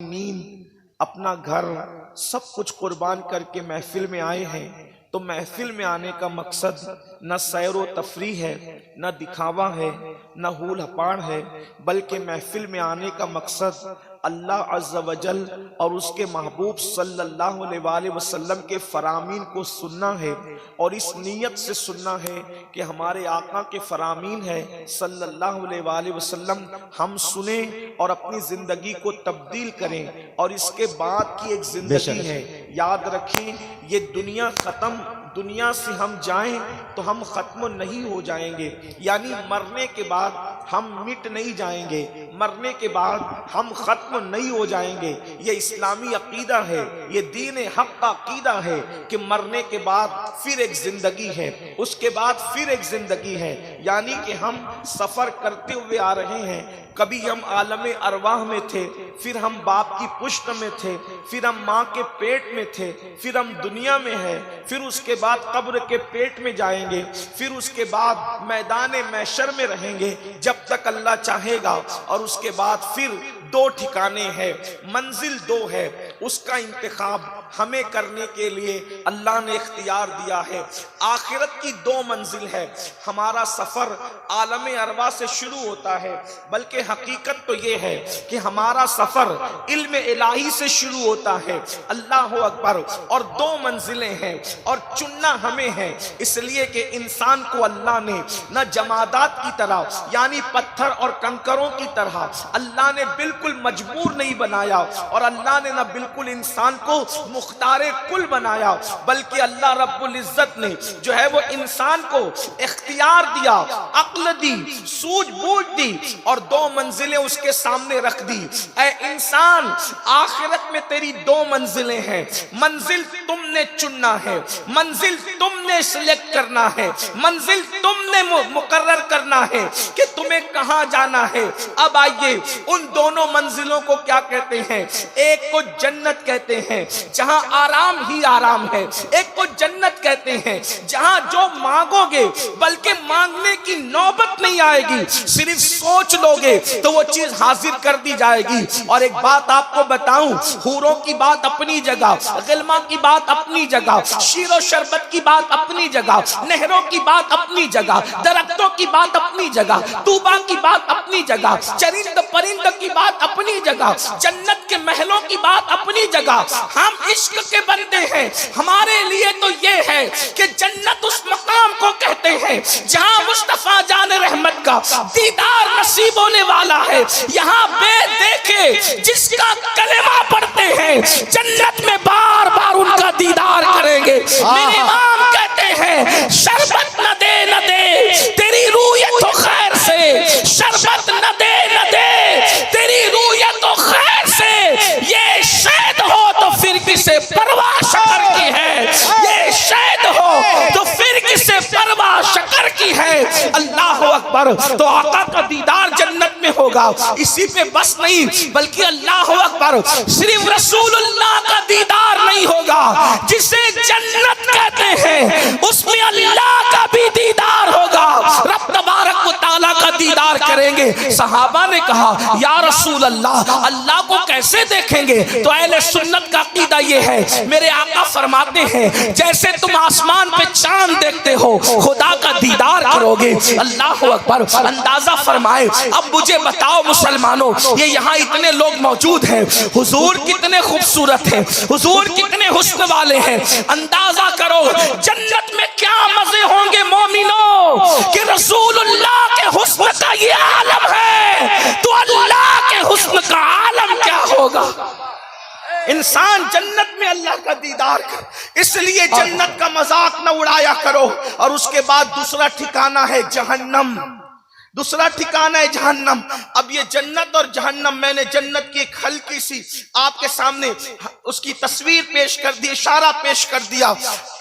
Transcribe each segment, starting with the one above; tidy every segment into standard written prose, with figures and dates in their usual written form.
नींद, अपना घर, सब कुछ कुर्बान करके महफिल में आए हैं, तो महफिल में आने का मकसद न सैर व तफरीह है, न दिखावा है, न हूल हपाड़ है, बल्कि महफिल में आने का मकसद अल्लाह अज़्ज़ा वजल और उसके महबूब सल्लल्लाहु अलैहि वसल्लम के फरामीन को सुनना है। और इस नीयत से सुनना है कि हमारे आका के फरामीन है सल्लल्लाहु अलैहि वसल्लम, हम सुने और अपनी जिंदगी को तब्दील करें। और इसके बाद की एक जिंदगी है, याद रखें, ये दुनिया खत्म, दुनिया से हम जाएं तो हम खत्म नहीं हो जाएंगे, यानी मरने के बाद हम मिट नहीं जाएंगे, मरने के बाद हम खत्म नहीं हो जाएंगे। ये इस्लामी अकीदा है, ये दीन हक का अकीदा है कि मरने के बाद फिर एक जिंदगी है, उसके बाद फिर एक जिंदगी है, यानी कि हम सफर करते हुए आ रहे हैं। कभी हम आलम अरवाह में थे, फिर हम बाप की पुश्त में थे, फिर हम माँ के पेट में थे, फिर हम दुनिया में हैं, फिर उसके बाद कब्र के पेट में जाएंगे, फिर उसके बाद मैदान महशर में रहेंगे जब तक अल्लाह चाहेगा। और उसके बाद फिर दो ठिकाने हैं, मंजिल दो है, उसका इंतखाब हमें करने के लिए अल्लाह ने इख्तियार दिया है। आखिरत की दो मंजिल है, हमारा सफर आलम अरवा से शुरू होता है, बल्कि हकीकत तो ये है कि हमारा सफर इल्म इलाही से शुरू होता है। अल्लाह अकबर। और दो मंजिलें हैं और चुनना हमें है, इसलिए कि इंसान को अल्लाह ने न जमादात की तरह यानी पत्थर और कंकरों की तरह अल्लाह ने बिल्कुल मजबूर नहीं बनाया, और अल्लाह ने न बिल्कुल इंसान को मुख्तारे कुल बनाया, बल्कि अल्लाह रब्बुल इज्जत ने जो है वो इंसान को इख्तियार दिया, अक्ल दी, सूझबूझ दी, और दो मंजिलें उसके सामने रख दी। ऐ इंसान, आखिरत में तेरी दो मंजिलें हैं, मंजिल तुमने चुनना है, मंजिल तुमने सिलेक्ट करना है, मंजिल तुमने मुकर्रर करना है कि तुम्हें कहां जाना है। अब आइए, उन दोनों मंजिलों को क्या कहते हैं? एक को जन्नत कहते हैं जहां आराम ही आराम है, एक को जन्नत कहते हैं जहां जो मांगोगे बल्कि मांगने की नौबत नहीं आएगी, सिर्फ सोच लोगे तो वो चीज हाजिर कर दी जाएगी। और एक बात आपको बताऊं, हूरों की बात अपनी जगह, गिलमा की बात अपनी जगह, शीरो शरबत की बात अपनी जगह, नहरों की बात अपनी जगह, दरख्तों की बात अपनी जगह, तूबा की बात अपनी जगह, चरिंद परिंद की बात अपनी जगह, जन्नत के महलों की बात अपनी जगह। हम इश्क के बंदे हैं, हमारे लिए तो ये है कि जन्नत उस मकाम को कहते हैं जहां मुस्तफा जान रहमत का दीदार नसीब होने वाला है। यहाँ बेदेखे जिसका कलेमा पढ़ते हैं, जन्नत में बार बार उनका दीदार करेंगे। मेरे इमाम कहते हैं, शरबत न दे तेरी रूयत हो खैर से, शरबत न दे तेरी रूयत हो खैर से, ये शहद हो तो फिर किसे परवाह शकर की है, ये शहद हो तो फिर किसे परवाह शकर की है। अल्लाह अकबर। तो आका का दीदार जन्नत में होगा। इसी पे बस नहीं, बल्कि अल्लाह अकबर, सिर्फ रसूलुल्लाह का दीदार नहीं होगा, जिसे जन्नत कहते हैं उसमें अल्लाह का भी दीदार होगा, रब तबारक व तआला का दीदार करेंगे। सहाबा ने कहा, या रसूल अल्लाह, अल्लाह को कैसे देखेंगे? तो अहले सुन्नत का अकीदा ये है, मेरे आका फरमाते हैं, जैसे तुम आसमान पे चांद देखते हो, खुदा का दीदार करोगे। अल्लाह अकबर। अंदाजा फरमाए। अब मुझे बताओ मुसलमानों, ये यहाँ इतने लोग मौजूद हैं, हुजूर कितने खूबसूरत हैं, हुजूर कितने हुस्न वाले हैं। अंदाजा करो जन्नत में क्या मजे होंगे मोमिनों कि रसूलुल्लाह के हुस्न का ये आलम है, तो अल्लाह के हुस्न का आलम क्या होगा। इंसान जन्नत में अल्लाह का दीदार कर, इसलिए जन्नत का मजाक न उड़ाया करो। और उसके बाद दूसरा ठिकाना है जहन्नम, दूसरा ठिकाना है जहन्नम। अब ये जन्नत और जहन्नम, मैंने जन्नत की एक हल्की सी आपके सामने उसकी तस्वीर पेश कर दी, इशारा पेश कर दिया।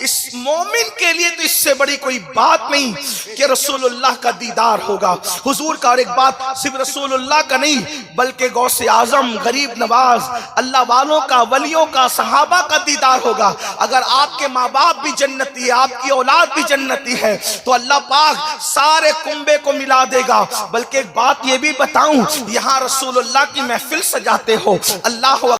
इस मोमिन के लिए तो इससे बड़ी कोई बात नहीं कि रसूलुल्लाह का दीदार होगा, हुजूर का। और एक बात, सिर्फ रसूलुल्लाह का नहीं, बल्कि गौसे आजम, गरीब नवाज, अल्लाह वालों का, वलियों का, सहाबा का दीदार होगा। अगर आपके माँ बाप भी जन्नती है, आपकी औलाद भी जन्नती है, तो अल्लाह पाक सारे कुंबे को मिला देगा। बल्कि एक बात ये भी बताऊं, यहाँ रसूलुल्लाह की महफिल सजाते हो, अल्लाह